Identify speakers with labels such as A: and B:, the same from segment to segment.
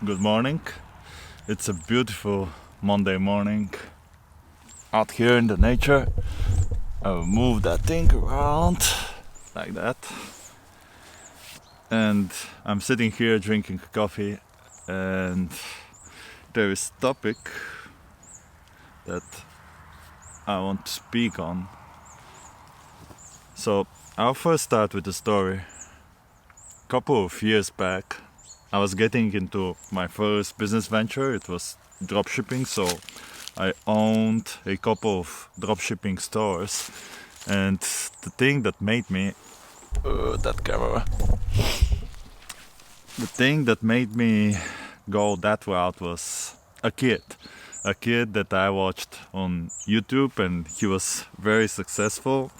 A: Good morning. It's a beautiful Monday morning out here in the nature. I'll move that thing around like that. And I'm sitting here drinking coffee, and there is a topic that I want to speak on. So I'll first start with the story. A couple of years back, I was getting into my first business venture. It was dropshipping, so I owned a couple of dropshipping stores. And the thing that made me that camera. The thing that made me go that route was a kid that I watched on YouTube, and he was very successful.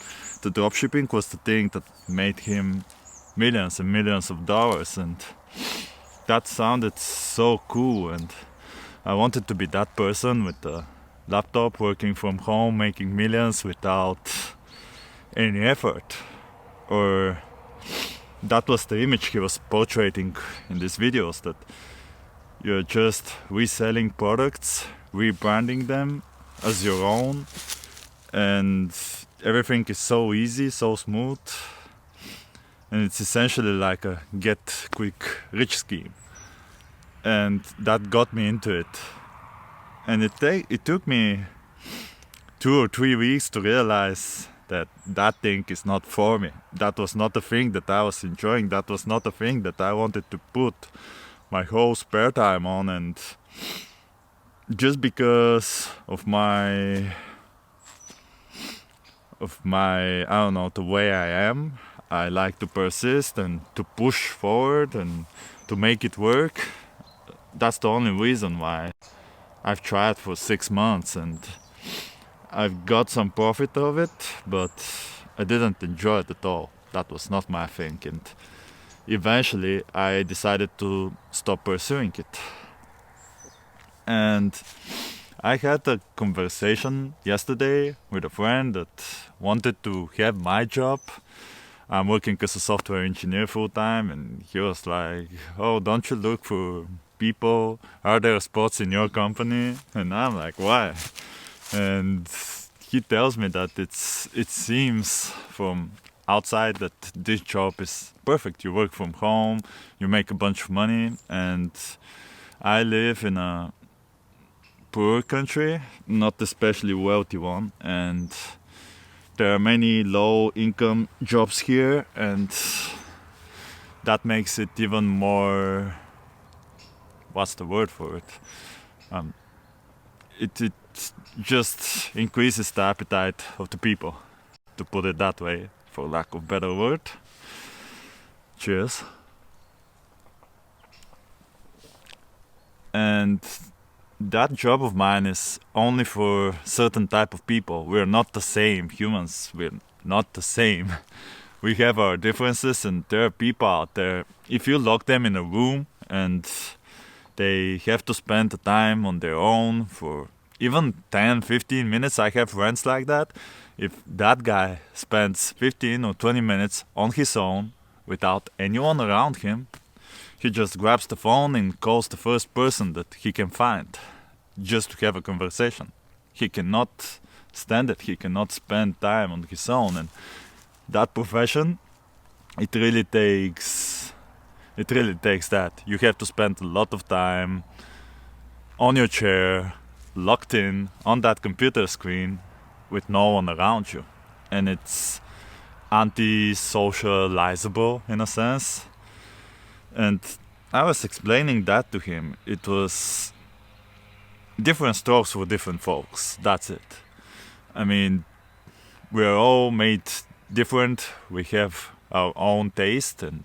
A: The dropshipping was the thing that made him millions and millions of dollars, and that sounded so cool, and I wanted to be that person with the laptop, working from home, making millions without any effort. Or that was the image he was portraying in these videos, that you're just reselling products, rebranding them as your own, and everything is so easy, so smooth, and it's essentially like a get quick rich scheme. And that got me into it. And it took me 2 or 3 weeks to realize that thing is not for me. That was not the thing that I was enjoying. That was not the thing that I wanted to put my whole spare time on. And just because of my I don't know, the way I am, I like to persist and to push forward and to make it work. That's the only reason why I've tried for 6 months, and I've got some profit of it, but I didn't enjoy it at all. That was not my thing, and eventually I decided to stop pursuing it. And I had a conversation yesterday with a friend that wanted to have my job. I'm working as a software engineer full time, and he was like, "Oh, don't you look for people? Are there spots in your company?" And I'm like, "Why?" And he tells me that it seems from outside that this job is perfect. You work from home, you make a bunch of money, and I live in a poor country, not especially wealthy one, and there are many low-income jobs here, and that makes it even more, what's the word for it? It just increases the appetite of the people, to put it that way, for lack of a better word. Cheers. And that job of mine is only for certain type of people. We're not the same humans. We're not the same. We have our differences, and there are people out there, if you lock them in a room and they have to spend the time on their own for even 10-15 minutes, I have friends like that. If that guy spends 15 or 20 minutes on his own without anyone around him, he just grabs the phone and calls the first person that he can find just to have a conversation. He cannot stand it. He cannot spend time on his own. And that profession, it really takes that. You have to spend a lot of time on your chair, locked in on that computer screen with no one around you. And it's anti-socializable in a sense. And I was explaining that to him. It was different strokes for different folks. That's it. I mean, we're all made different. We have our own taste, and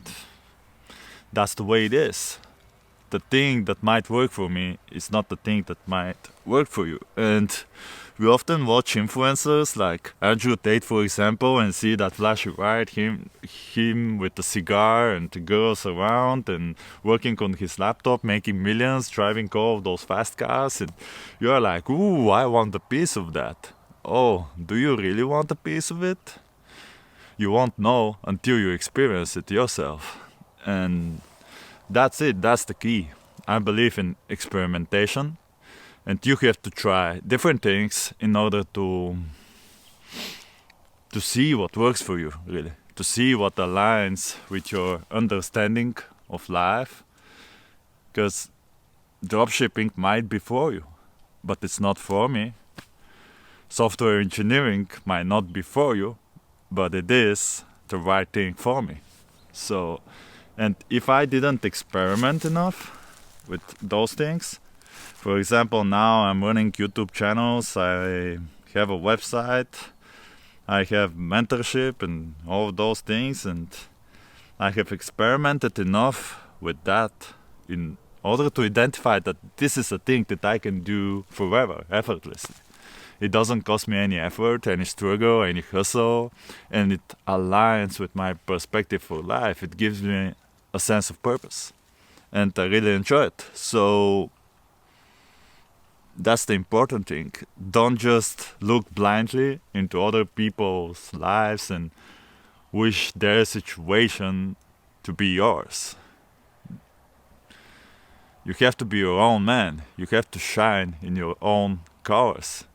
A: that's the way it is. The thing that might work for me is not the thing that might work for you. And we often watch influencers like Andrew Tate, for example, and see that flashy ride, him with the cigar and the girls around and working on his laptop, making millions, driving all of those fast cars. And you're like, ooh, I want a piece of that. Oh, do you really want a piece of it? You won't know until you experience it yourself. And that's it, that's the key. I believe in experimentation, and you have to try different things in order to see what works for you, really, to see what aligns with your understanding of life, because dropshipping might be for you, but it's not for me. Software engineering might not be for you, but it is the right thing for me. So, and if I didn't experiment enough with those things, for example, now I'm running YouTube channels, I have a website, I have mentorship and all those things, and I have experimented enough with that in order to identify that this is a thing that I can do forever, effortlessly. It doesn't cost me any effort, any struggle, any hustle, and it aligns with my perspective for life. It gives me a sense of purpose, and I really enjoy it. So that's the important thing. Don't just look blindly into other people's lives and wish their situation to be yours. You have to be your own man. You have to shine in your own colors.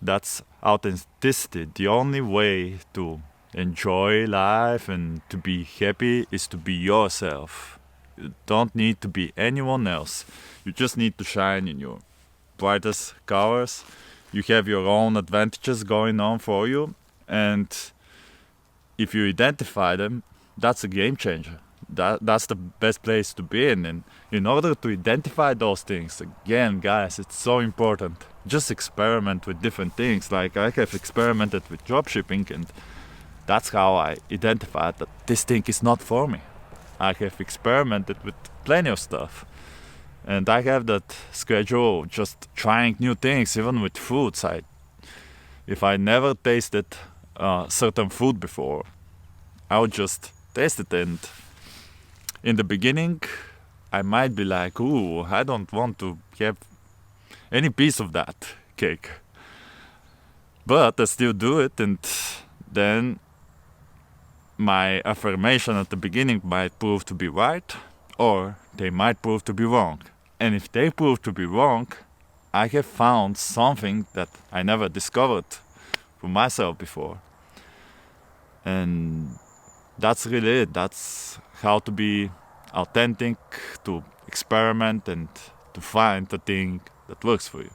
A: That's authenticity. The only way to enjoy life and to be happy is to be yourself. You don't need to be anyone else. You just need to shine in your brightest colors. You have your own advantages going on for you, and if you identify them, that's a game changer. That's the best place to be in. And in order to identify those things, again, guys, it's so important. Just experiment with different things. Like I have experimented with dropshipping, and that's how I identified that this thing is not for me. I have experimented with plenty of stuff, and I have that schedule, just trying new things, even with foods. If I never tasted certain food before, I would just taste it, and in the beginning, I might be like, ooh, I don't want to have any piece of that cake. But I still do it, and then my affirmation at the beginning might prove to be right, or they might prove to be wrong. And if they prove to be wrong, I have found something that I never discovered for myself before. And that's really it. That's how to be authentic, to experiment, and to find the thing that works for you.